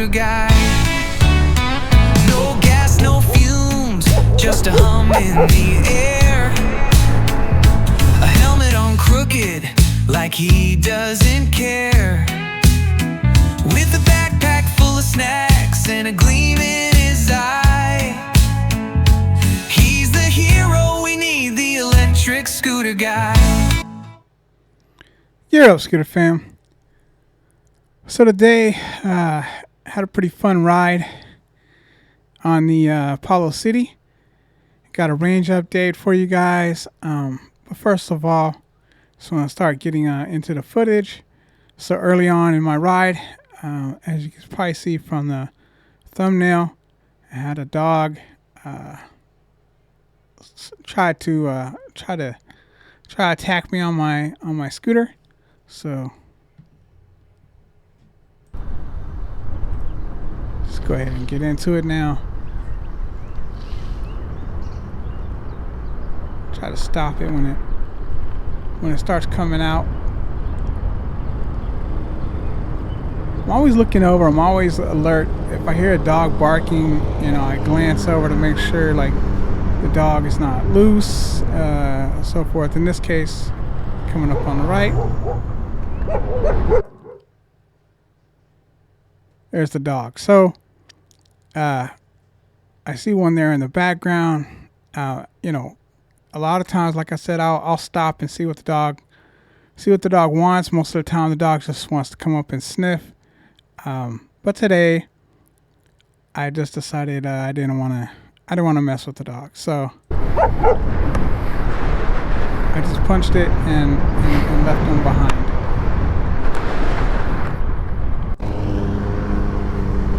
scooter guy. No gas, no fumes, just a hum in the air. A helmet on crooked, like he doesn't care. With a backpack full of snacks and a gleam in his eye. He's the hero we need, the electric scooter guy. You're up, Scooter fam. So today, had a pretty fun ride on the Apollo City. Got a range update for you guys. But first of all, just want to start getting into the footage. So early on in my ride, as you can probably see from the thumbnail, I had a dog try to attack me on my scooter. So let's go ahead and get into it now. Try to stop it when it starts coming out. I'm always looking over. I'm always alert. If I hear a dog barking, I glance over to make sure like the dog is not loose, so forth. In this case, coming up on the right, there's the dog. So I see one there in the background. A lot of times, like I said, I'll stop and see what the dog wants. Most of the time, the dog just wants to come up and sniff. But today, I just decided I didn't want to mess with the dog. So I just punched it and left him behind.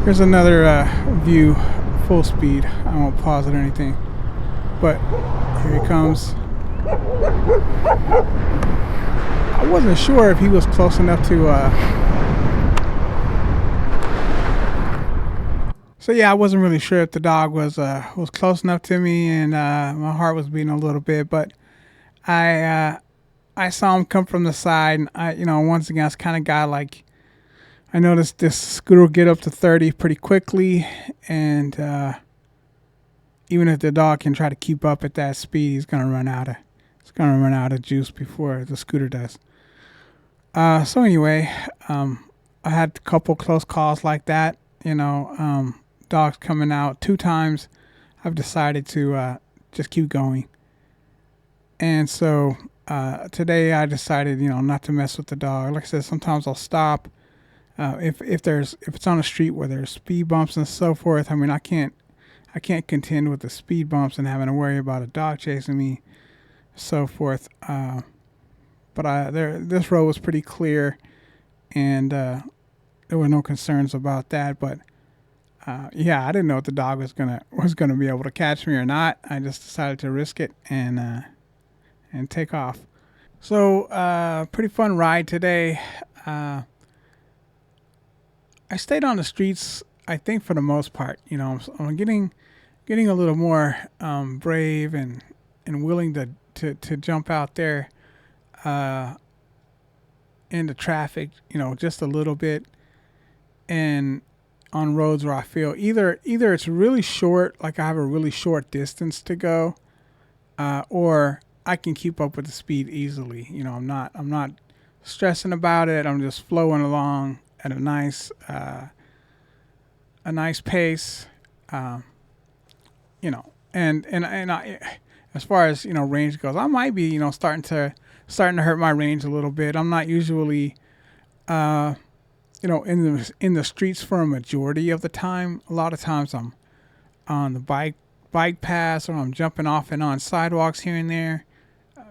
Here's another view, full speed. I won't pause it or anything. But here he comes. I wasn't sure if he was close enough to so yeah, I wasn't really sure if the dog was close enough to me, and my heart was beating a little bit. But I saw him come from the side, and once again, I was kind of guy like I noticed this scooter will get up to 30 pretty quickly, and even if the dog can try to keep up at that speed, he's gonna run out of juice before the scooter does. So anyway, I had a couple close calls like that. Dogs coming out 2 times. I've decided to just keep going. And so today I decided, not to mess with the dog. Like I said, sometimes I'll stop. If it's on a street where there's speed bumps and so forth. I mean, I can't contend with the speed bumps and having to worry about a dog chasing me, so forth. But this road was pretty clear, and there were no concerns about that. But I didn't know if the dog was gonna be able to catch me or not. I just decided to risk it and take off. So pretty fun ride today. I stayed on the streets, I think, for the most part. I'm getting a little more brave and willing to jump out there into traffic, just a little bit, and on roads where I feel either it's really short, like I have a really short distance to go, or I can keep up with the speed easily. I'm not stressing about it. I'm just flowing along at a nice pace, and I, as far as range goes, I might be starting to hurt my range a little bit. I'm not usually in the streets for a majority of the time. A lot of times I'm on the bike paths, or I'm jumping off and on sidewalks here and there,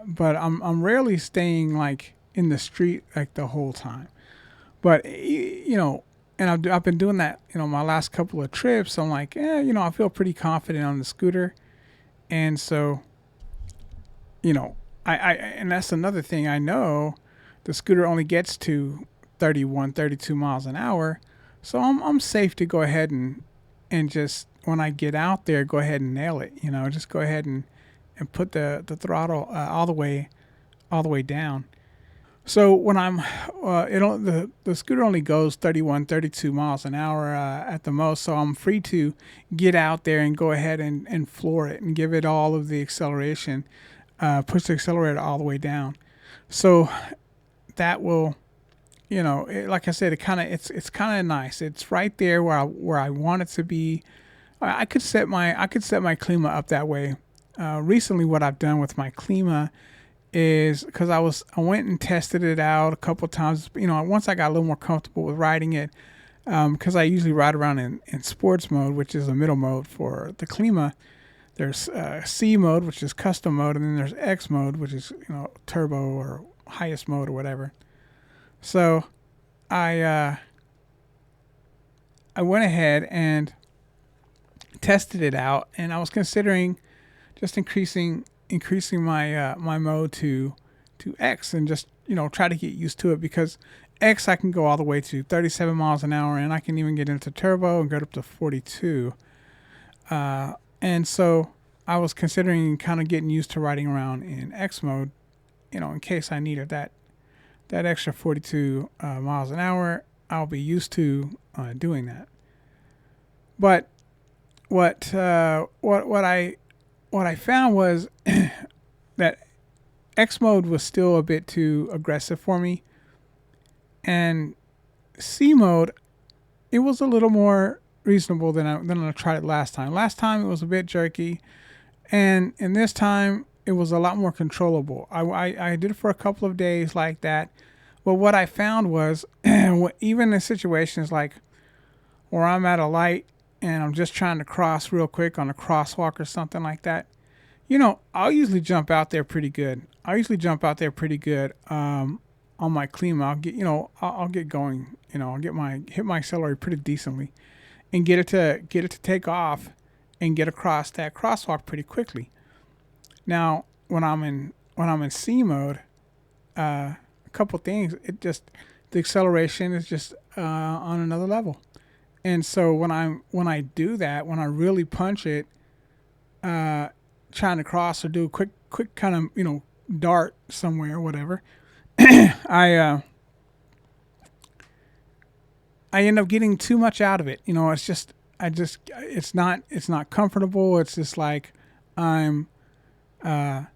but I'm rarely staying like in the street like the whole time. But and I've been doing that my last couple of trips. I'm like, I feel pretty confident on the scooter, and so I and that's another thing. I know the scooter only gets to 31, 32 miles an hour, so I'm safe to go ahead and just, when I get out there, go ahead and nail it. Just go ahead and put the throttle all the way down. So when I'm, the scooter only goes 31, 32 miles an hour at the most. So I'm free to get out there and go ahead and floor it and give it all of the acceleration, push the accelerator all the way down. So that will, like I said, it's kind of nice. It's right there where I want it to be. I could set my Klima up that way. Recently, what I've done with my Klima is because I went and tested it out a couple times. Once I got a little more comfortable with riding it, because I usually ride around in sports mode, which is a middle mode for the Klima. There's C mode, which is custom mode, and then there's X mode, which is turbo or highest mode or whatever. So I I went ahead and tested it out, and I was considering just increasing my my mode to X and just try to get used to it, because X I can go all the way to 37 miles an hour, and I can even get into turbo and get up to 42. And so I was considering kind of getting used to riding around in X mode, in case I needed that extra 42 miles an hour. I'll be used to doing that. But what I found was that X mode was still a bit too aggressive for me, and C mode, it was a little more reasonable than I tried it last time. Last time it was a bit jerky, and this time it was a lot more controllable. I did it for a couple of days like that, but what I found was even in situations like where I'm at a light and I'm just trying to cross real quick on a crosswalk or something like that, I'll usually jump out there pretty good. On my Klima. I'll get going. I'll hit my accelerator pretty decently, and get it to take off, and get across that crosswalk pretty quickly. Now, when I'm in C mode, a couple things. The acceleration is just on another level. And so when I do that, when I really punch it, trying to cross or do a quick kind of dart somewhere or whatever, I end up getting too much out of it. It's not comfortable. It's just like I'm just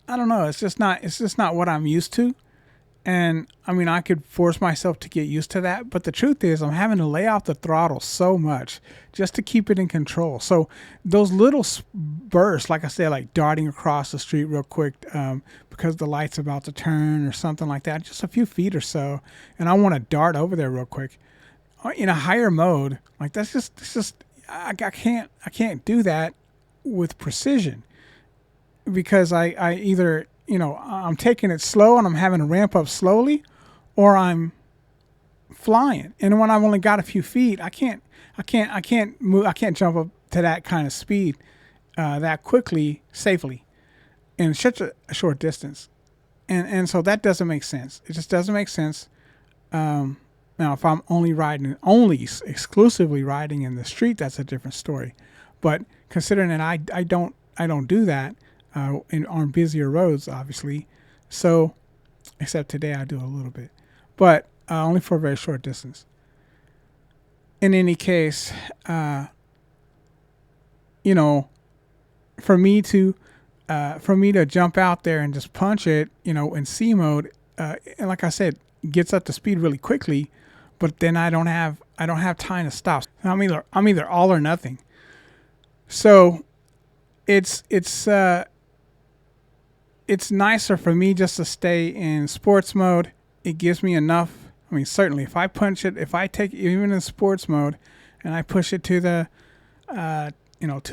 I don't know. It's just not what I'm used to. And I mean, I could force myself to get used to that, but the truth is, I'm having to lay off the throttle so much just to keep it in control. So those little bursts, like I said, like darting across the street real quick, because the light's about to turn or something like that, just a few feet or so, and I want to dart over there real quick. In a higher mode, like I can't do that with precision, because I either I'm taking it slow and I'm having to ramp up slowly, or I'm flying. And when I've only got a few feet, I can't move. I can't jump up to that kind of speed that quickly, safely, in such a short distance. And so that doesn't make sense. It just doesn't make sense. Now, if I'm only exclusively riding in the street, that's a different story. But considering that I don't do that. On busier roads, obviously. So, except today I do a little bit, but only for a very short distance. In any case, for me to jump out there and just punch it, in C mode, and like I said, gets up to speed really quickly, but then I don't have time to stop. I'm either all or nothing. So, it's nicer for me just to stay in sports mode. It gives me enough. I mean, certainly if I take it even in sports mode and I push it to the to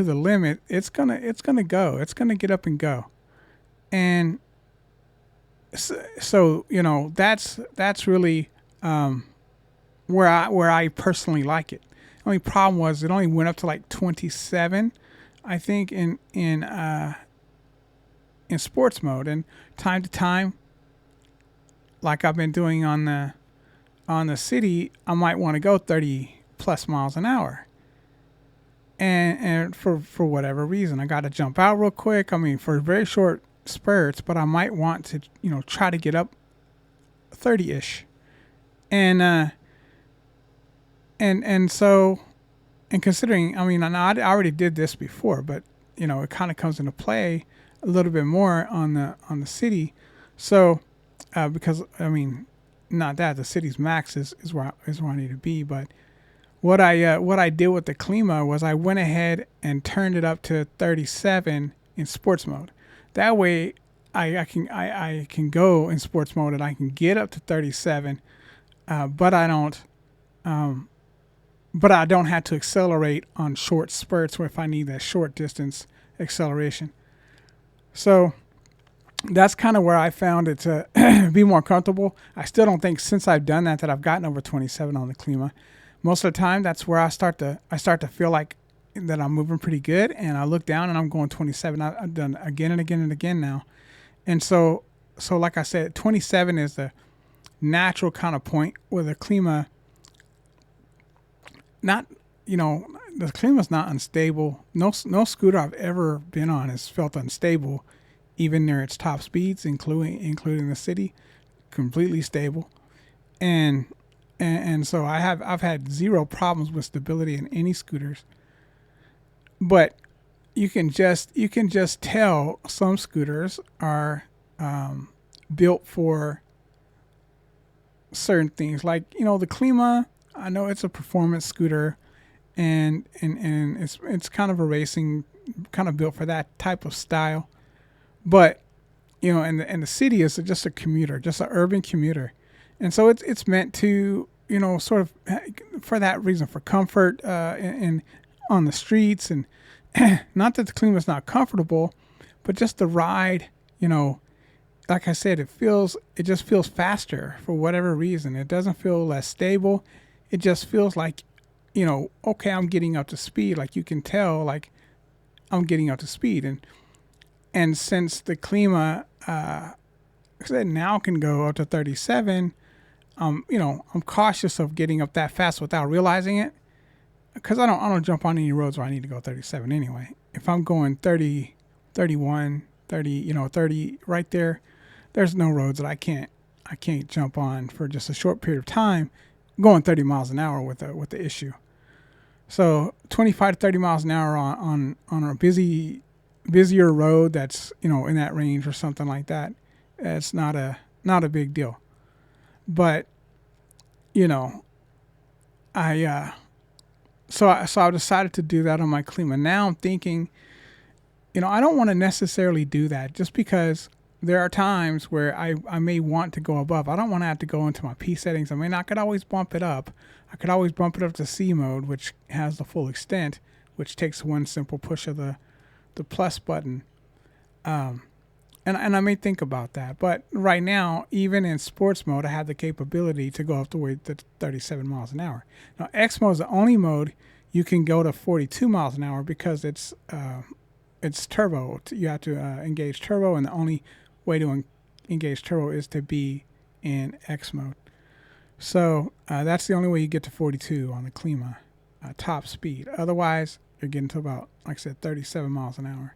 the limit, it's gonna go. It's gonna get up and go. And so that's really where I personally like it. The only problem was it only went up to like 27, I think, in sports mode, and time to time, like I've been doing on the city, I might want to go 30 plus miles an hour, and for whatever reason, I got to jump out real quick. I mean, for a very short spurts, but I might want to, try to get up 30-ish. And so, and considering, I mean, I already did this before, but it kind of comes into play a little bit more on the city. So, because I mean, not that the city's max is where I need to be, but what I did with the Klima was I went ahead and turned it up to 37 in sports mode. That way, I can go in sports mode and I can get up to 37, but I don't have to accelerate on short spurts where if I need that short distance acceleration. So that's kind of where I found it to be more comfortable. I still don't think since I've done that I've gotten over 27 on the Klima. Most of the time, that's where I start to feel like that I'm moving pretty good, and I look down and I'm going 27. I've done again and again and again now, and so like I said, 27 is the natural kind of point where the Klima, the Klima's not unstable. No scooter I've ever been on has felt unstable, even near its top speeds, including the city, completely stable, and so I've had zero problems with stability in any scooters. But you can just tell some scooters are built for certain things. Like the Klima, I know it's a performance scooter, and it's kind of a racing, kind of built for that type of style. But and the city is just a commuter, just an urban commuter. And so it's meant to, sort of for that reason, for comfort and on the streets. And not that the Klima is not comfortable, but just the ride, like I said, it just feels faster for whatever reason. It doesn't feel less stable. It just feels like, okay, I'm getting up to speed. Like you can tell, like I'm getting up to speed. And since the Klima, now can go up to 37, I'm cautious of getting up that fast without realizing it, because I don't jump on any roads where I need to go 37 anyway. If I'm going 30, 31, 30, 30 right there, there's no roads that I can't jump on for just a short period of time, going 30 miles an hour with the issue. So 25 to 30 miles an hour on a busier road that's in that range or something like that, it's not a big deal. But I decided to do that on my Klima. Now I'm thinking, I don't want to necessarily do that, just because there are times where I may want to go above. I don't want to have to go into my P settings. I could always bump it up. I could always bump it up to C mode, which has the full extent, which takes one simple push of the plus button. And I may think about that. But right now, even in sports mode, I have the capability to go up to 37 miles an hour. Now, X mode is the only mode you can go to 42 miles an hour, because it's turbo. You have to engage turbo, and the only way to engage turbo is to be in X mode. So that's the only way you get to 42 on the Klima, top speed. Otherwise, you're getting to about, like I said, 37 miles an hour.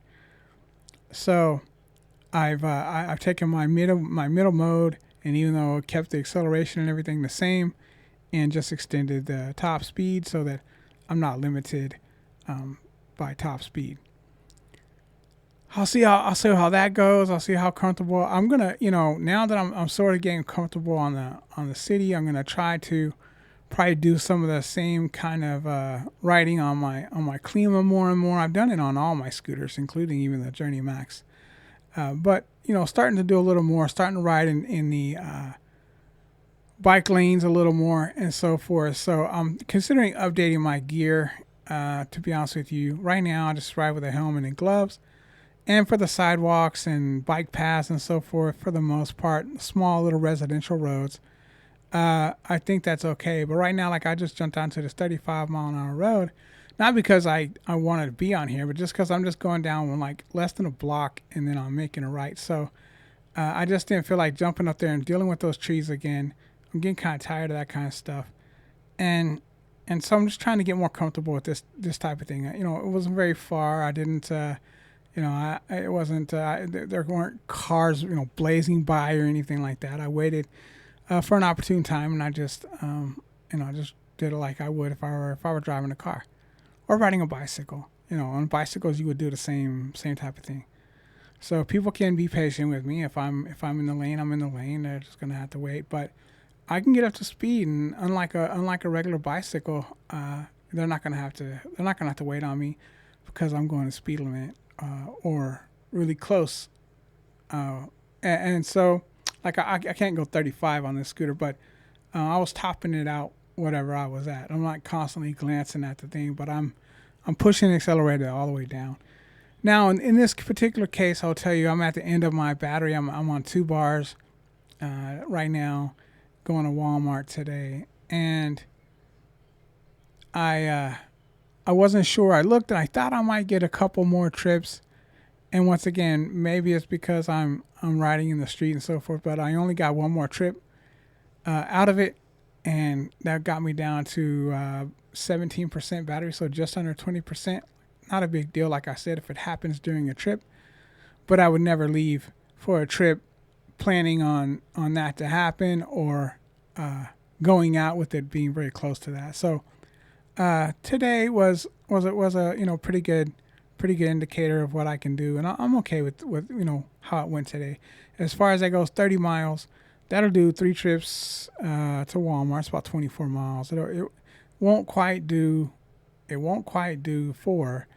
So I've taken my middle mode, and even though it kept the acceleration and everything the same, and just extended the top speed so that I'm not limited by top speed. I'll see how that goes. I'll see how comfortable I'm gonna. Now that I'm sort of getting comfortable on the city, I'm gonna try to probably do some of the same kind of riding on my Klima more and more. I've done it on all my scooters, including even the Journey Max. But starting to do a little more, starting to ride in the bike lanes a little more and so forth. So I'm considering updating my gear. To be honest with you, right now I just ride with a helmet and gloves. And for the sidewalks and bike paths and so forth, for the most part, small little residential roads, I think that's okay. But right now, like, I just jumped onto this 35-mile-an-hour road, not because I wanted to be on here, but just because I'm just going down like less than a block, and then I'm making a right. So I just didn't feel like jumping up there and dealing with those trees again. I'm getting kind of tired of that kind of stuff. And so I'm just trying to get more comfortable with this type of thing. It wasn't very far. I didn't... It wasn't. There weren't cars, blazing by or anything like that. I waited for an opportune time, and I just, just did it like I would if I were driving a car or riding a bicycle. On bicycles you would do the same type of thing. So people can be patient with me. If I'm in the lane, I'm in the lane. They're just gonna have to wait. But I can get up to speed, and unlike a regular bicycle, they're not gonna have to wait on me because I'm going the speed limit or really close. And so, like I can't go 35 on this scooter, but I was topping it out whatever I was at. I'm not constantly glancing at the thing, but I'm pushing the accelerator all the way down. Now, in this particular case, I'll tell you, I'm at the end of my battery. I'm on 2 bars right now, going to Walmart today, and I wasn't sure. I looked and I thought I might get a couple more trips. And once again, maybe it's because I'm riding in the street and so forth, but I only got one more trip out of it, and that got me down to 17% battery, so just under 20%. Not a big deal, like I said, if it happens during a trip, but I would never leave for a trip planning on that to happen or going out with it being very close to that. So today was a pretty good indicator of what I can do, and I'm okay with how it went today. As far as that goes, 30 miles. That'll do 3 trips to Walmart. It's about 24 miles. It won't quite do 4,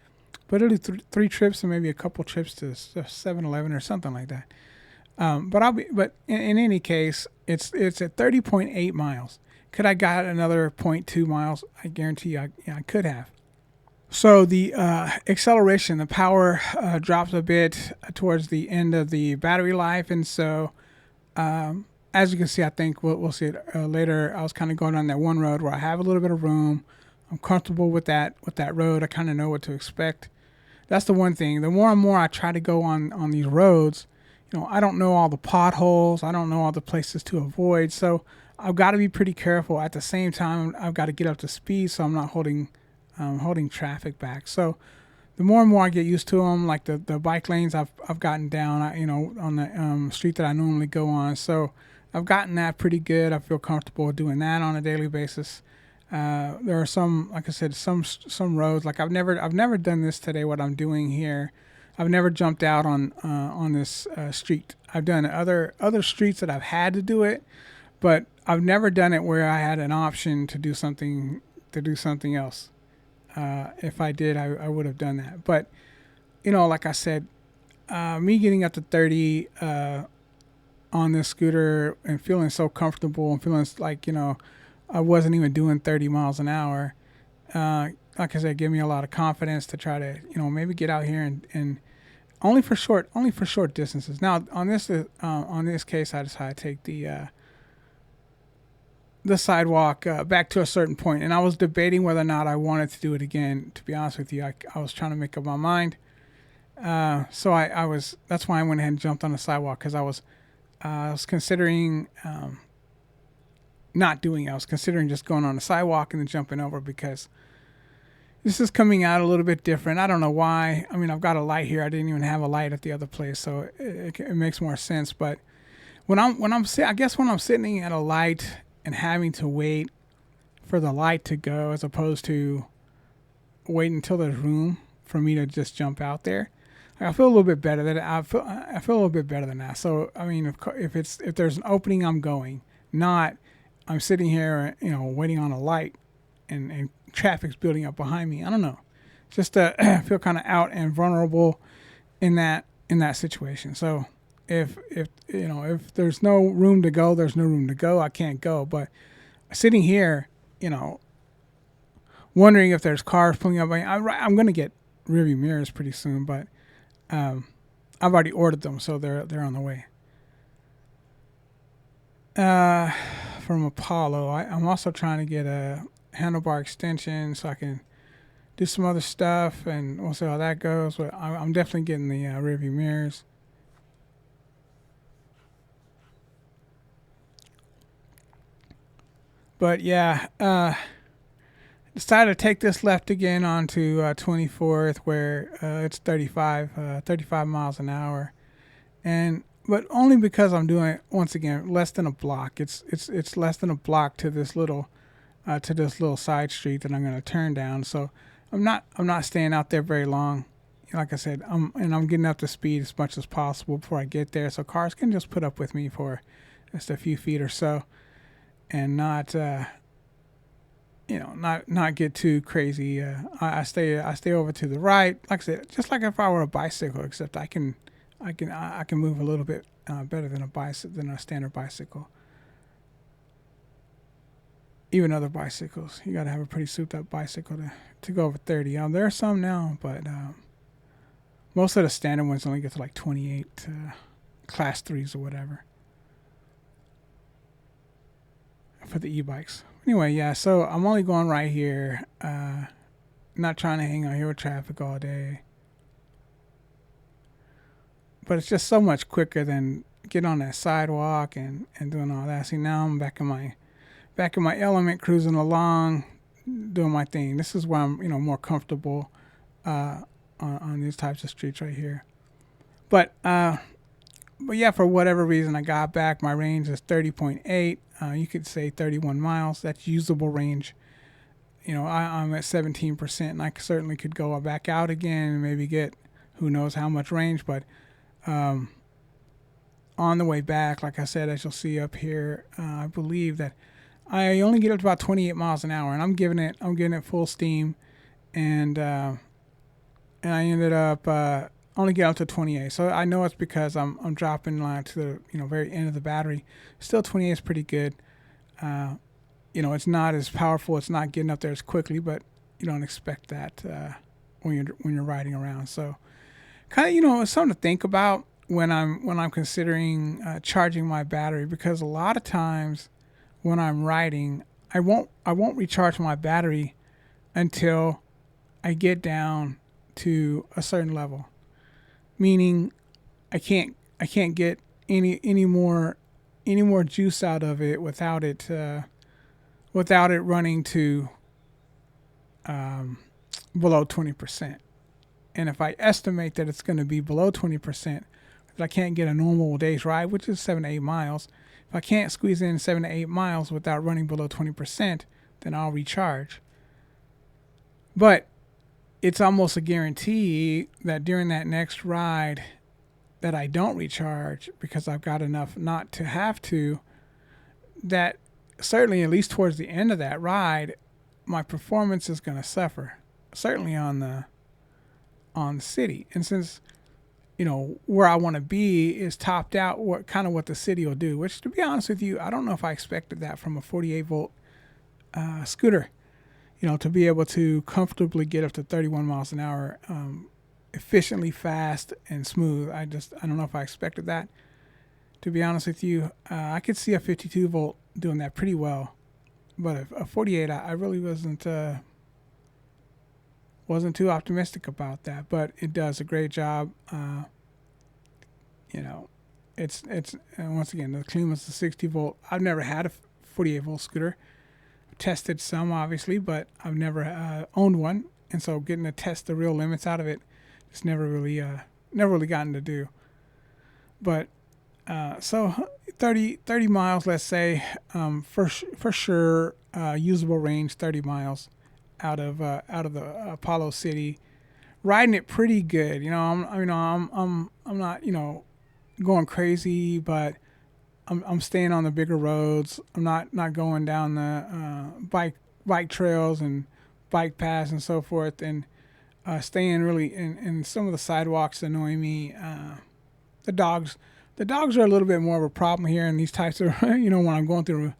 but it'll do 3 trips and maybe a couple trips to 7-Eleven or something like that. But in any case, it's at 30.8 miles. Could I got another .2 miles? I guarantee you, I could have. So the acceleration, the power drops a bit towards the end of the battery life, and so as you can see, I think we'll see it later. I was kind of going on that one road where I have a little bit of room. I'm comfortable with that road. I kind of know what to expect. That's the one thing. The more and more I try to go on these roads, I don't know all the potholes. I don't know all the places to avoid. So I've got to be pretty careful. At the same time, I've got to get up to speed so I'm not holding traffic back. So the more and more I get used to them, like the bike lanes, I've gotten down, on the street that I normally go on. So I've gotten that pretty good. I feel comfortable doing that on a daily basis. There are some, like I said, some roads. Like I've never done this today. What I'm doing here, I've never jumped out on this street. I've done other streets that I've had to do it, but I've never done it where I had an option to do something else. If I did, I would have done that. But like I said, me getting up to 30 on this scooter and feeling so comfortable and feeling like I wasn't even doing 30 miles an hour. Like I said, give me a lot of confidence to try to maybe get out here and only for short distances. Now on this case, I decided to take the sidewalk back to a certain point, and I was debating whether or not I wanted to do it again. To be honest with you, I was trying to make up my mind. So that's why I went ahead and jumped on the sidewalk, because I was considering not doing it. I was considering just going on the sidewalk and then jumping over, because this is coming out a little bit different. I don't know why. I mean, I've got a light here. I didn't even have a light at the other place, so it makes more sense. But I guess when I'm sitting at a light and having to wait for the light to go, as opposed to waiting until there's room for me to just jump out there, I feel a little bit better. I feel a little bit better than that. So I mean, if there's an opening, I'm going. Not I'm sitting here, waiting on a light, and traffic's building up behind me. I don't know. Just feel kind of out and vulnerable in that situation. So if there's no room to go, there's no room to go. I can't go. But sitting here, wondering if there's cars pulling up. I'm going to get rearview mirrors pretty soon, but I've already ordered them, so they're on the way. From Apollo, I'm also trying to get a handlebar extension so I can do some other stuff, and we'll see how that goes. But I'm definitely getting the rearview mirrors. But yeah, decided to take this left again onto 24th, where it's 35 miles an hour, and but only because I'm doing it once again less than a block. It's less than a block to this little side street that I'm going to turn down. So I'm not staying out there very long. Like I said, I'm getting up to speed as much as possible before I get there, so cars can just put up with me for just a few feet or so, and not get too crazy. I stay over to the right, like I said, just like if I were a bicycle, except I can move a little bit better than a standard bicycle. Even other bicycles, you got to have a pretty souped up bicycle to go over 30. There are some now, but most of the standard ones only get to like 28, class 3s or whatever for the e-bikes. Anyway, yeah, so I'm only going right here, not trying to hang out here with traffic all day. But it's just so much quicker than getting on that sidewalk and doing all that. See, now I'm back in my element, cruising along, doing my thing. This is where I'm, more comfortable on these types of streets right here. But yeah, for whatever reason, I got back. My range is 30.8. You could say 31 miles. That's usable range. I'm at 17%, and I certainly could go back out again and maybe get who knows how much range. But on the way back, like I said, as you'll see up here, I believe that I only get up to about 28 miles an hour, and I'm giving it full steam, and I ended up only getting up to 28. So I know it's because I'm dropping to the very end of the battery. Still, 28 is pretty good. It's not as powerful. It's not getting up there as quickly, but you don't expect that when you're riding around. So kind of it's something to think about when I'm considering charging my battery, because a lot of times when I'm riding, I won't recharge my battery until I get down to a certain level, meaning I can't get any more juice out of it without it running to below 20%. And if I estimate that it's going to be below 20%, if I can't get a normal day's ride, which is 7 to 8 miles, if I can't squeeze in 7 to 8 miles without running below 20%, then I'll recharge. But it's almost a guarantee that during that next ride that I don't recharge because I've got enough not to have to, that certainly at least towards the end of that ride, my performance is going to suffer, certainly on the city. And since where I want to be is topped out, what the city will do, which, to be honest with you, I don't know if I expected that from a 48 volt scooter, to be able to comfortably get up to 31 miles an hour, efficiently, fast, and smooth. I don't know if I expected that, to be honest with you. I could see a 52 volt doing that pretty well, but a 48, I really wasn't too optimistic about that, but it does a great job. It's and once again, the Klima's the 60 volt. I've never had a 48 volt scooter. I've tested some, obviously, but I've never owned one, and so getting to test the real limits out of it, just never really gotten to do. But so 30 miles, let's say, for sure, usable range 30 miles out of the Apollo City, riding it pretty good. I'm not going crazy, but I'm staying on the bigger roads. I'm not going down the bike trails and bike paths and so forth, and staying really in some of the sidewalks annoy me. The dogs are a little bit more of a problem here in these types of when I'm going through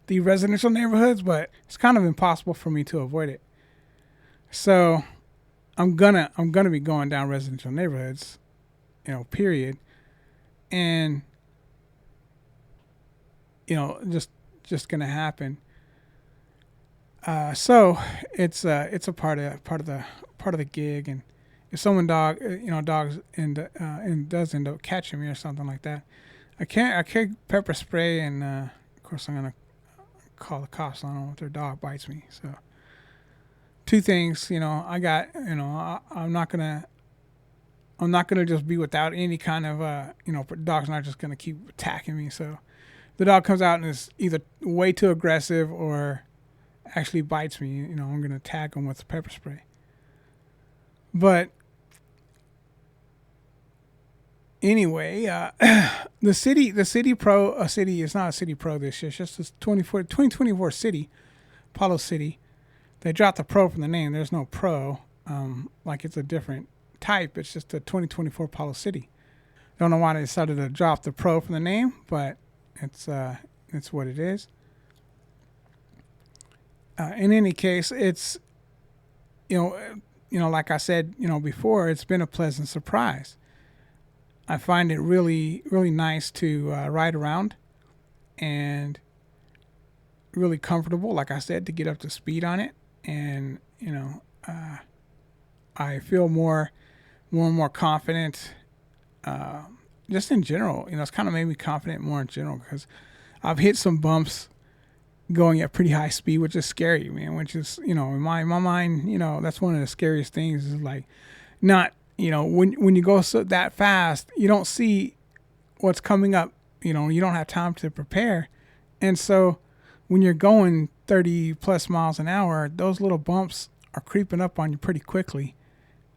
the residential neighborhoods, but it's kind of impossible for me to avoid it. So I'm gonna be going down residential neighborhoods, period, and just gonna happen. So it's a part of the gig, and if dogs and does end up catching me or something like that, I can't pepper spray, and of course I'm gonna call the cops on them if their dog bites me. So two things. I got. I'm not gonna just be without any kind of. The dog's not just gonna keep attacking me. So the dog comes out and is either way too aggressive or actually bites me. I'm gonna attack him with pepper spray. But anyway, the city pro, a city is not a city pro this year. It's just this 2024 city, Apollo City. They dropped the pro from the name. There's no pro, like it's a different type. It's just a 2024 Apollo City. Don't know why they decided to drop the pro from the name, but it's what it is. In any case, it's like I said, before, it's been a pleasant surprise. I find it really, really nice to ride around and really comfortable, like I said, to get up to speed on it. And, I feel more and more confident just in general. It's kind of made me confident more in general because I've hit some bumps going at pretty high speed, which is scary, man, which is, in my mind, that's one of the scariest things is like not, when you go that fast, you don't see what's coming up, you don't have time to prepare. And so when you're going 30 plus miles an hour, those little bumps are creeping up on you pretty quickly.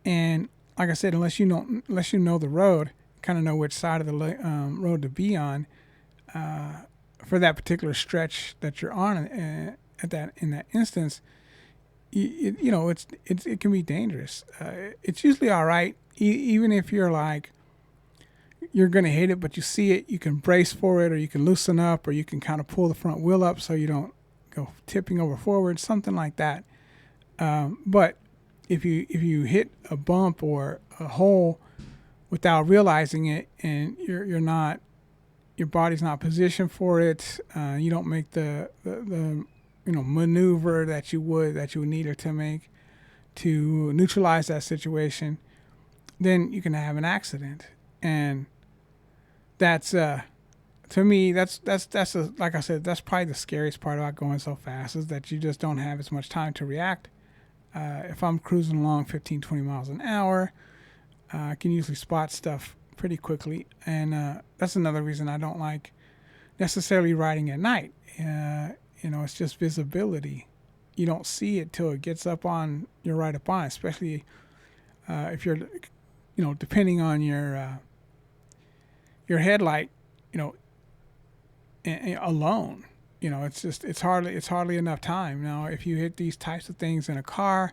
And like I said, unless you know the road, kind of know which side of the road to be on, for that particular stretch that you're on in that instance, it can be dangerous. It's usually all right, even if you're like you're gonna hit it, but you see it, you can brace for it, or you can loosen up, or you can kind of pull the front wheel up so you don't go tipping over forward, something like that. But if you hit a bump or a hole without realizing it, and your body's not positioned for it, you don't make the maneuver that you would need it to make to neutralize that situation, then you can have an accident. And that's to me, that's like I said, that's probably the scariest part about going so fast is that you just don't have as much time to react. If I'm cruising along 15, 20 miles an hour, I can usually spot stuff pretty quickly. And that's another reason I don't like necessarily riding at night. It's just visibility. You don't see it till it gets up on, you're right up on, especially if you're, depending on your headlight, alone. It's hardly enough time. Now, if you hit these types of things in a car,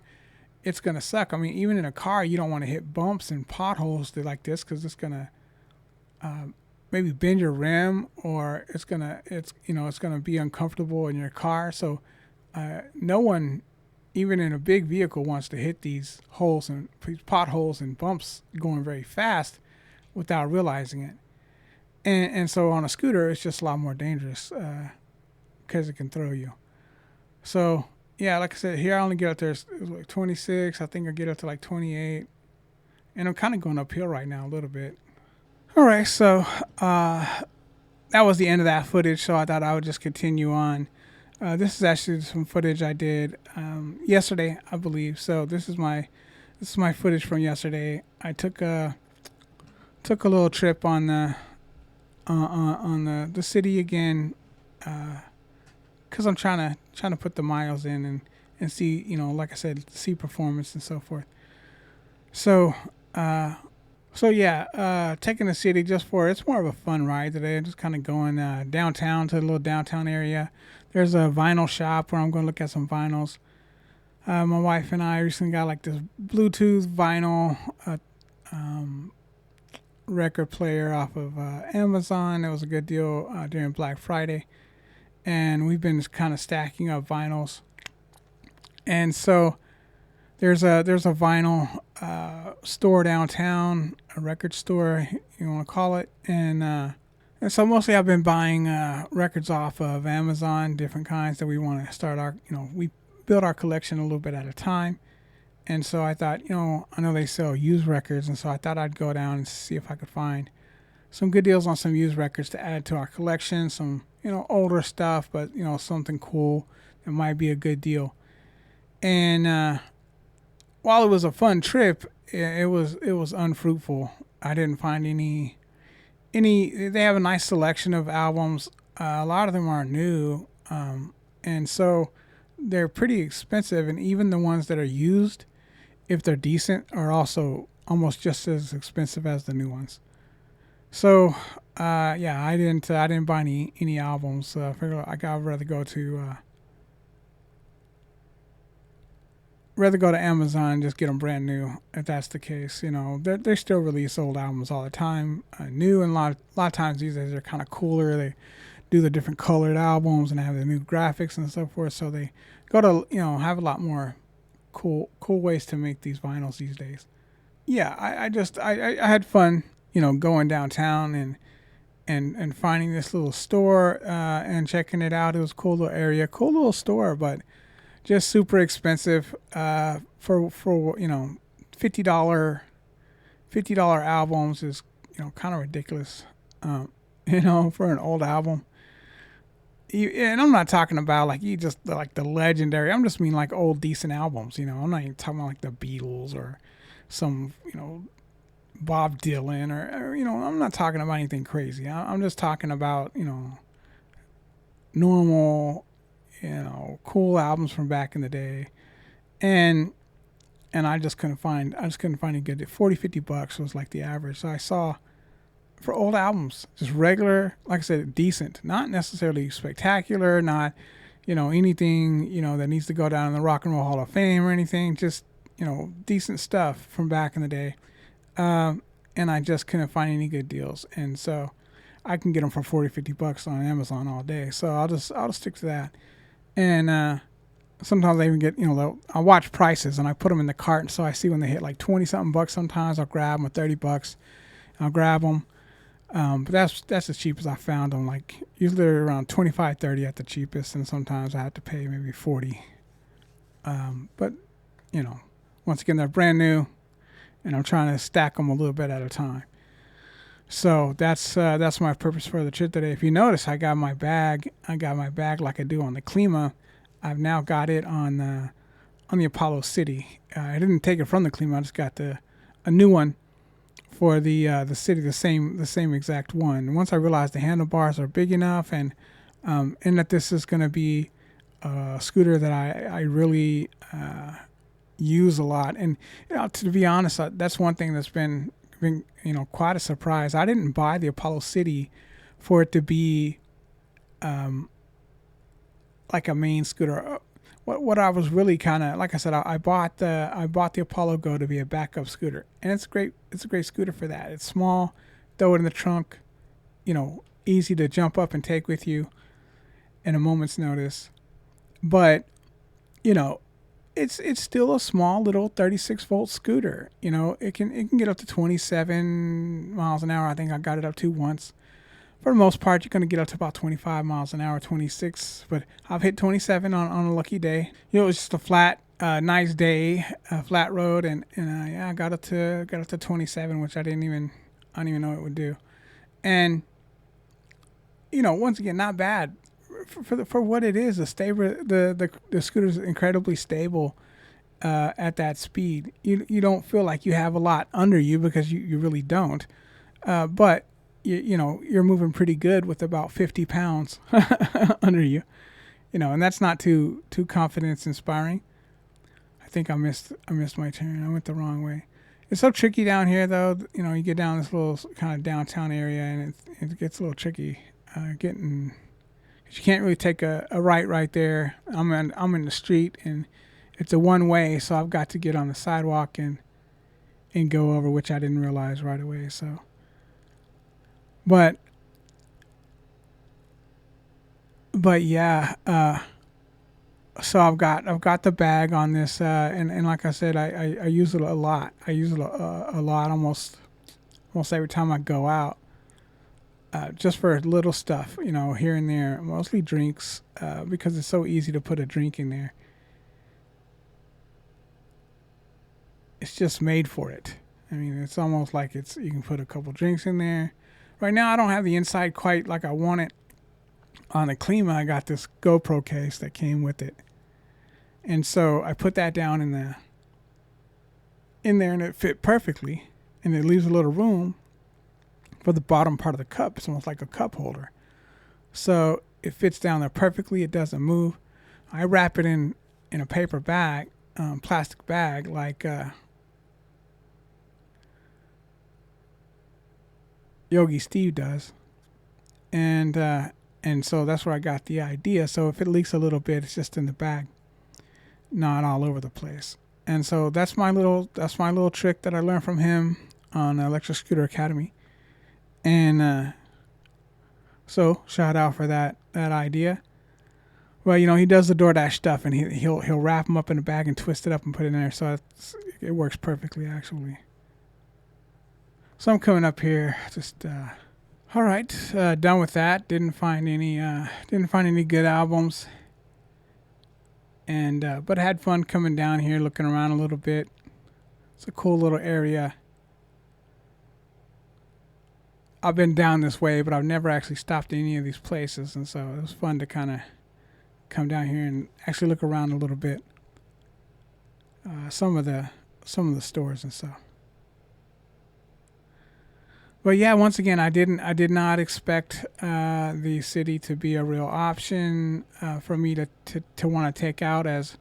it's gonna suck. I mean, even in a car, you don't want to hit bumps and potholes like this because it's gonna maybe bend your rim, or it's gonna be uncomfortable in your car. So no one, even in a big vehicle, wants to hit these holes and potholes and bumps going very fast without realizing it. And so on a scooter, it's just a lot more dangerous because it can throw you. So yeah, like I said, here I only get up there, it was like 26. I think I get up to like 28. And I'm kind of going uphill right now a little bit. All right, so that was the end of that footage, so I thought I would just continue on. This is actually some footage I did yesterday, I believe. So this is my footage from yesterday. I took a little trip on the city again, because I'm trying to put the miles in and see, like I said, see performance and so forth. So taking the city it's more of a fun ride today. I'm just kind of going downtown to the little downtown area. There's a vinyl shop where I'm going to look at some vinyls. My wife and I recently got like this Bluetooth vinyl record player off of Amazon. It was a good deal during Black Friday. And we've been just kind of stacking up vinyls. And so there's a vinyl store downtown, a record store, you want to call it. And so mostly I've been buying records off of Amazon, different kinds that we want to start our, we build our collection a little bit at a time. And so I thought, I know they sell used records, and so I thought I'd go down and see if I could find some good deals on some used records to add to our collection, some, older stuff, but, something cool that might be a good deal. And while it was a fun trip, it was unfruitful. I didn't find any. They have a nice selection of albums. A lot of them are new, and so they're pretty expensive. And even the ones that are used, if they're decent, are also almost just as expensive as the new ones. So, yeah, I didn't buy any albums. I figured I'd rather go to Amazon and just get them brand new. If that's the case, they still release old albums all the time, new, and a lot of times these days they're kind of cooler. They do the different colored albums and have the new graphics and so forth. So they go to have a lot more cool ways to make these vinyls these days. Yeah, I had fun, going downtown and finding this little store and checking it out. It was a cool little area, cool little store, but just super expensive for $50 albums is kind of ridiculous. For an old album. And I'm not talking about like you just like the legendary. I'm just mean like old decent albums. I'm not even talking about like the Beatles or some Bob Dylan or I'm not talking about anything crazy. I'm just talking about normal cool albums from back in the day, and I just couldn't find any good. 40-50 bucks was like the average. So I saw for old albums, just regular, like I said, decent, not necessarily spectacular, not anything that needs to go down in the Rock and Roll Hall of Fame or anything, just decent stuff from back in the day. And I just couldn't find any good deals, and so I can get them for 40-50 bucks on Amazon all day. So I'll just stick to that. And sometimes I even get I watch prices and I put them in the cart, and so I see when they hit like 20 something bucks. Sometimes I'll grab them at 30 bucks. I'll grab them. But that's as cheap as I found them. Like usually they're around 25, 30 at the cheapest, and sometimes I have to pay maybe 40. But once again, they're brand new, and I'm trying to stack them a little bit at a time. So that's my purpose for the trip today. If you notice, I got my bag like I do on the Klima. I've now got it on the Apollo City. I didn't take it from the Klima. I just got a new one for the city, the same exact one. Once I realized the handlebars are big enough, and that this is going to be a scooter that I really use a lot. And to be honest, that's one thing that's been quite a surprise. I didn't buy the Apollo City for it to be like a main scooter. What I was really kind of, like I said, I bought the Apollo Go to be a backup scooter, and it's great. It's a great scooter for that. It's small, throw it in the trunk, easy to jump up and take with you in a moment's notice. But it's still a small little 36-volt scooter. It can get up to 27 miles an hour. I think I got it up to once. For the most part, you're going to get up to about 25 miles an hour, 26. But I've hit 27 on a lucky day. It was just a flat, nice day, flat road, and I got up to 27, which I didn't even know it would do. And once again, not bad for what it is. The scooter is incredibly stable at that speed. You don't feel like you have a lot under you, because you really don't. But you're moving pretty good with about 50 pounds under you, and that's not too confidence inspiring. I think I missed my turn. I went the wrong way. It's so tricky down here, though. You get down this little kind of downtown area, and it gets a little tricky getting. You can't really take a right there. I'm in the street, and it's a one way, so I've got to get on the sidewalk and go over, which I didn't realize right away. So. But yeah, so I've got the bag on this, and like I said, I use it a lot. I use it a lot, almost every time I go out, just for little stuff, here and there, mostly drinks, because it's so easy to put a drink in there. It's just made for it. I mean, it's almost like you can put a couple drinks in there. Right now, I don't have the inside quite like I want it on the Klima. I got this GoPro case that came with it, And so I put that down in there, and it fit perfectly, and it leaves a little room for the bottom part of the cup. It's almost like a cup holder. So it fits down there perfectly. It doesn't move. I wrap it in a paper bag, plastic bag, like Yogi Steve does, and so that's where I got the idea. So if it leaks a little bit, it's just in the bag, not all over the place. And so that's my little trick that I learned from him on Electric Scooter Academy. And so shout out for that idea. Well, he does the DoorDash stuff, and he'll wrap them up in a bag and twist it up and put it in there. So it works perfectly, actually. So I'm coming up here, just all right, done with that. Didn't find any good albums, and but I had fun coming down here, looking around a little bit. It's a cool little area. I've been down this way, but I've never actually stopped at any of these places, and so it was fun to kind of come down here and actually look around a little bit. Some of the stores and stuff. But yeah, once again, I did not expect the city to be a real option for me to want to take out as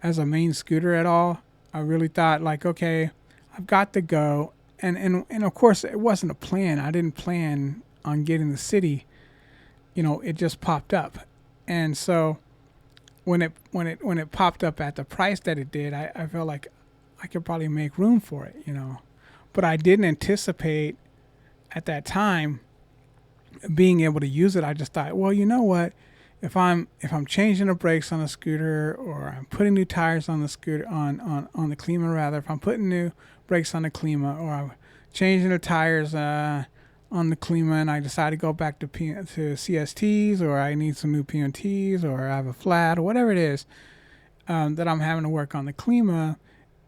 a main scooter at all. I really thought, like, okay, I've got to go. And of course, it wasn't a plan. I didn't plan on getting the city. It just popped up, and so when it popped up at the price that it did, I felt like I could probably make room for it. But I didn't anticipate at that time being able to use it. I just thought, well, you know what? If I'm changing the brakes on the scooter, or I'm putting new tires on the scooter on the Klima, rather, if I'm putting new brakes on the Klima, or I'm changing the tires on the Klima, and I decide to go back to CSTs, or I need some new PNTs, or I have a flat, or whatever it is that I'm having to work on the Klima,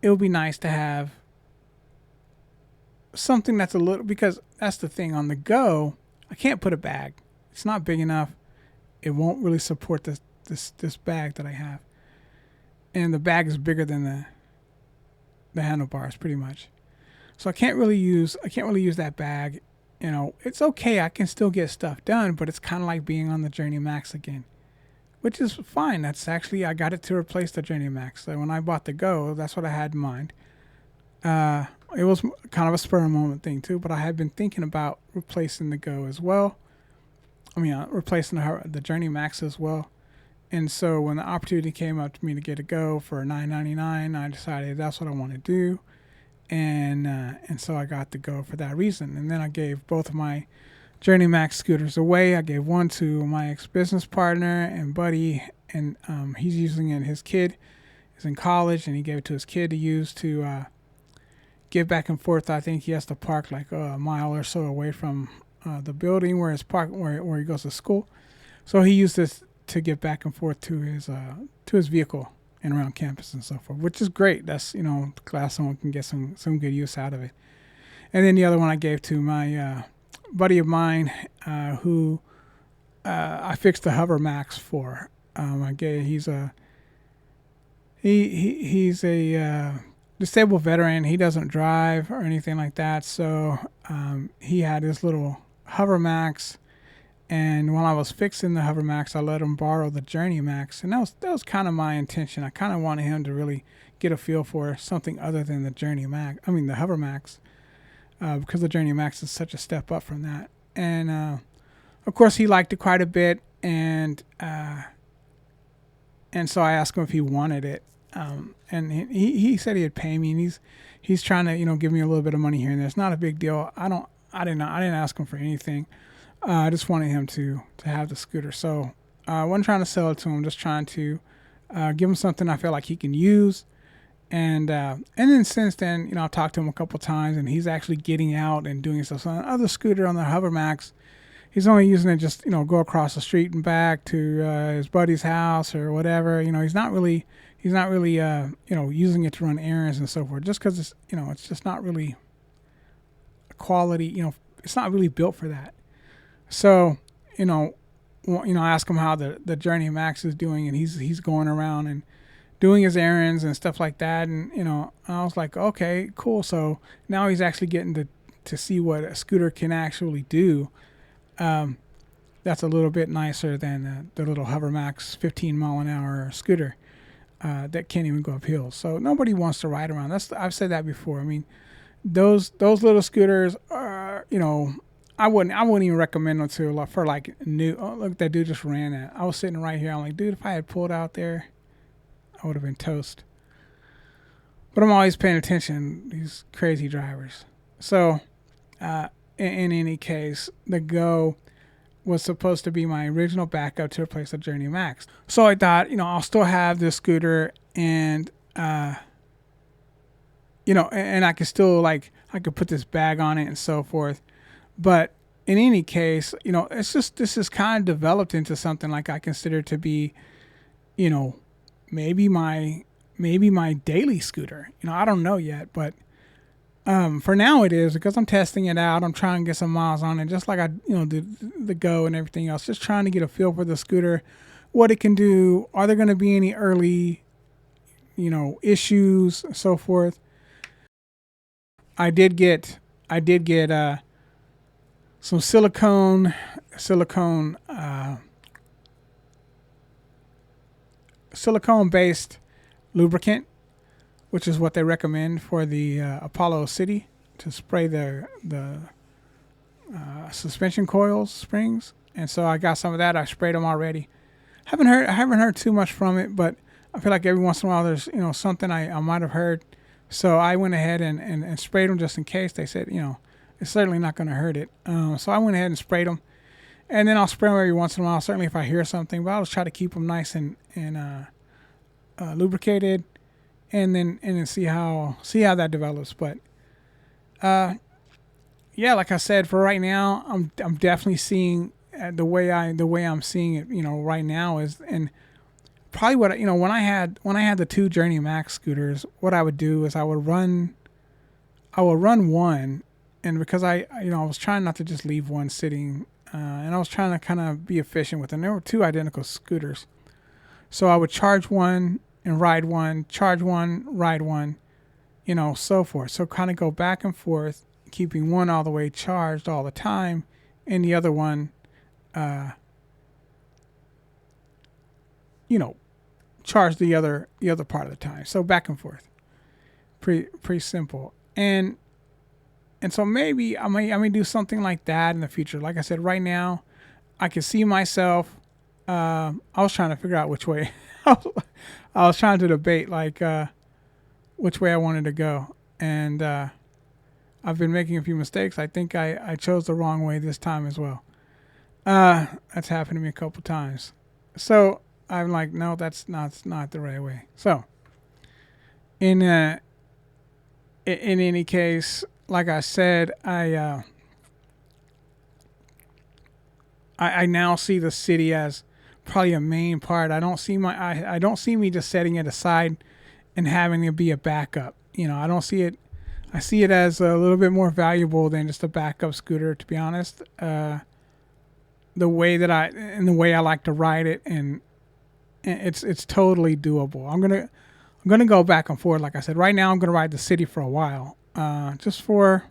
it would be nice to have something that's a little, because that's the thing, on the go, I can't put a bag. It's not big enough. It won't really support this bag that I have. And the bag is bigger than the handlebars, pretty much. So I can't really use that bag. It's okay. I can still get stuff done, but it's kind of like being on the Journey Max again, which is fine. That's actually, I got it to replace the Journey Max. So when I bought the Go, that's what I had in mind. It was kind of a spur of the moment thing too, but I had been thinking about replacing the Go as well. Replacing the Journey Max as well. And so when the opportunity came up to me to get a Go for $9.99, I decided that's what I want to do. And so I got the Go for that reason. And then I gave both of my Journey Max scooters away. I gave one to my ex-business partner and buddy, and he's using it. His kid is in college, and he gave it to his kid to use to get back and forth. I think he has to park like a mile or so away from the building where he goes to school. So he used this to get back and forth to his vehicle and around campus and so forth, which is great. That's, glad someone can get some good use out of it. And then the other one I gave to my buddy of mine who I fixed the Hover Max for. He's a disabled veteran. He doesn't drive or anything like that, so he had this little Hover Max, and while I was fixing the Hover Max, I let him borrow the Journey Max, and that was kind of my intention. I kind of wanted him to really get a feel for something other than the Hover Max, because the Journey Max is such a step up from that. And of course, he liked it quite a bit, and so I asked him if he wanted it. And he said he'd pay me, and he's trying to give me a little bit of money here and there. It's not a big deal. I didn't ask him for anything. I just wanted him to have the scooter. So I wasn't trying to sell it to him. Just trying to give him something I feel like he can use. And then since then, I've talked to him a couple times, and he's actually getting out and doing stuff. So on the other scooter, on the Hover Max, he's only using it just go across the street and back to his buddy's house or whatever. He's not really using it to run errands and so forth, just because it's, it's just not really a quality, it's not really built for that. So, I ask him how the Journey Max is doing, and he's going around and doing his errands and stuff like that. And I was like, okay, cool. So now he's actually getting to see what a scooter can actually do. That's a little bit nicer than the little Hovermax 15-mile-an-hour scooter that can't even go up hills. So nobody wants to ride around. I've said that before. I mean, those little scooters are, I wouldn't even recommend them for like new. Oh, look, that dude just ran at. I was sitting right here. I'm like, dude, if I had pulled out there, I would have been toast. But I'm always paying attention to these crazy drivers. So, in any case, the Go was supposed to be my original backup to replace the Journey Max. So I thought, I'll still have this scooter, and and I could still I could put this bag on it and so forth. But in any case, this is kind of developed into something like I consider to be, maybe my daily scooter. I don't know yet, but for now it is, because I'm testing it out. I'm trying to get some miles on it, just like I, the Go and everything else. Just trying to get a feel for the scooter, what it can do. Are there going to be any early, issues, and so forth. I did get some silicone based lubricant, which is what they recommend for the Apollo City, to spray the suspension coils, springs. And so I got some of that. I sprayed them already. I haven't heard too much from it, but I feel like every once in a while there's something I might have heard. So I went ahead and sprayed them just in case. They said it's certainly not going to hurt it. So I went ahead and sprayed them, and then I'll spray them every once in a while. Certainly if I hear something, but I'll just try to keep them nice and lubricated. And then see how that develops. But yeah, like I said, for right now, I'm definitely seeing the way I'm seeing it. Right now is, and probably what when I had the two Journey Max scooters, what I would do is I would run one, and because I was trying not to just leave one sitting, and I was trying to kind of be efficient with them. There were two identical scooters, so I would charge one and ride one, charge one, ride one, so forth. So kind of go back and forth, keeping one all the way charged all the time, and the other one, charge the other part of the time. So back and forth, pretty simple. And so maybe I may do something like that in the future. Like I said, right now, I can see myself. I was trying to figure out which way. I was trying to debate which way I wanted to go, and I've been making a few mistakes. I think I chose the wrong way this time as well. That's happened to me a couple times. So I'm like, no, that's not the right way. So in any case, like I said, I now see the city as probably a main part. I don't see me just setting it aside and having it be a backup. I don't see it. I see it as a little bit more valuable than just a backup scooter, to be honest. The way I like to ride it, and it's totally doable. I'm gonna go back and forth. Like I said, right now I'm gonna ride the city for a while, just for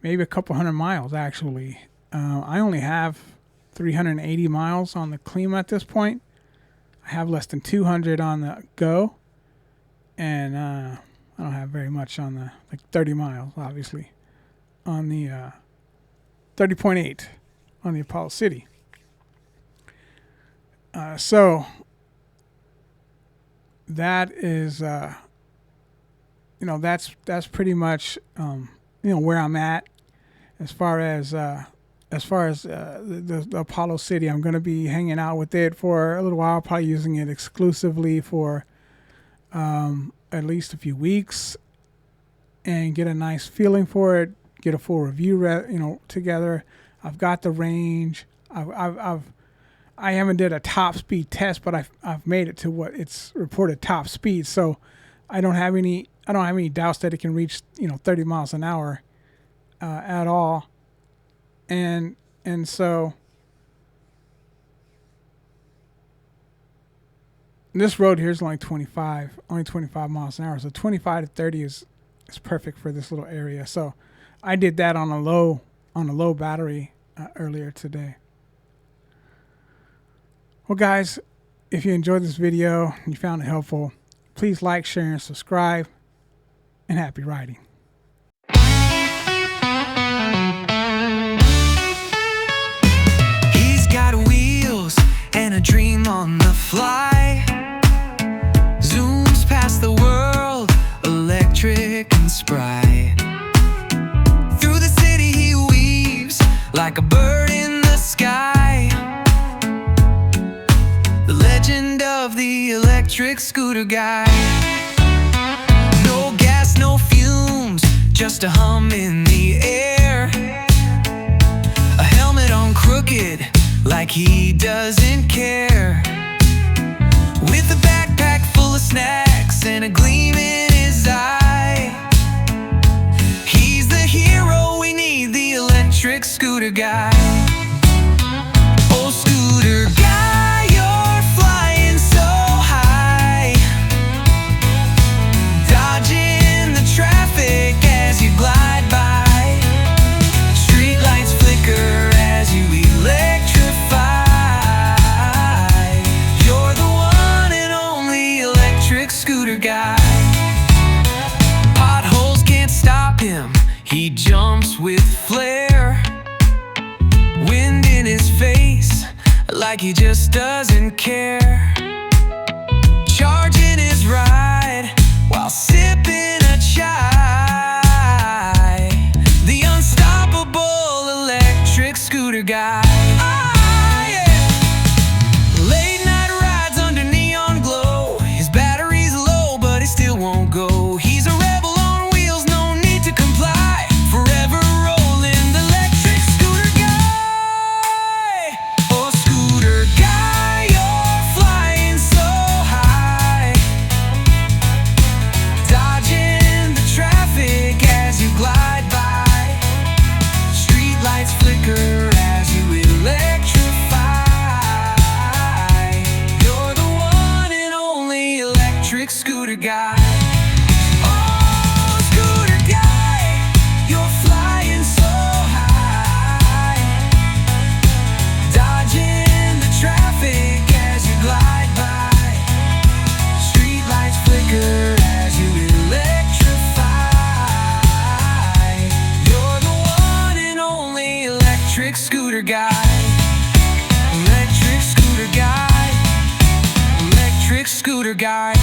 maybe a couple 100 miles actually. I only have 380 miles on the Klima at this point. I have less than 200 on the Go, and I don't have very much on the 30 miles, obviously, on the 30.8 on the Apollo City. So that is, that's pretty much, where I'm at as far as the Apollo City. I'm going to be hanging out with it for a little while, probably using it exclusively for at least a few weeks, and get a nice feeling for it, get a full review together. I've got the range. I haven't did a top speed test, but I've made it to what it's reported top speed, so I don't have any doubts that it can reach 30 miles an hour at all. And so This road here is only 25 miles an hour. So 25 to 30 is perfect for this little area. So I did that on a low battery earlier today. Well, guys, if you enjoyed this video and you found it helpful, please like, share, and subscribe. And happy riding. He's got wheels and a dream on the fly. Zooms past the world, electric and spry. Through the city he weaves like a bird in the sky. The legend of the electric scooter guy. No gas, no fumes, just a hum in the air. A helmet on crooked, like he doesn't care. With a backpack full of snacks and a gleam in his eye. He's the hero we need, the electric scooter guy. Oh, scooter guy, you're flying so high, dodging the traffic as you glide by. Street lights flicker as you electrify. You're the one and only electric scooter guy. Potholes can't stop him, he jumps with flair. Wind in his face, like he just doesn't care. Charging his ride while sipping a chai. The unstoppable electric scooter guy. Ah, yeah. Late night rides under neon glow. His battery's low, but he still won't go. He's a rebel on wheels, no need to comply. Forever rolling, the electric scooter guy. Oh, scooter guy, you're flying so high, dodging the traffic as you glide by. Street lights flicker as you electrify. You're the one and only electric scooter guy. Oh, scooter guy, you're flying so high, dodging the traffic as you glide by. Street lights flicker as you electrify. You're the one and only electric scooter guy. Electric scooter guy. Electric scooter guy.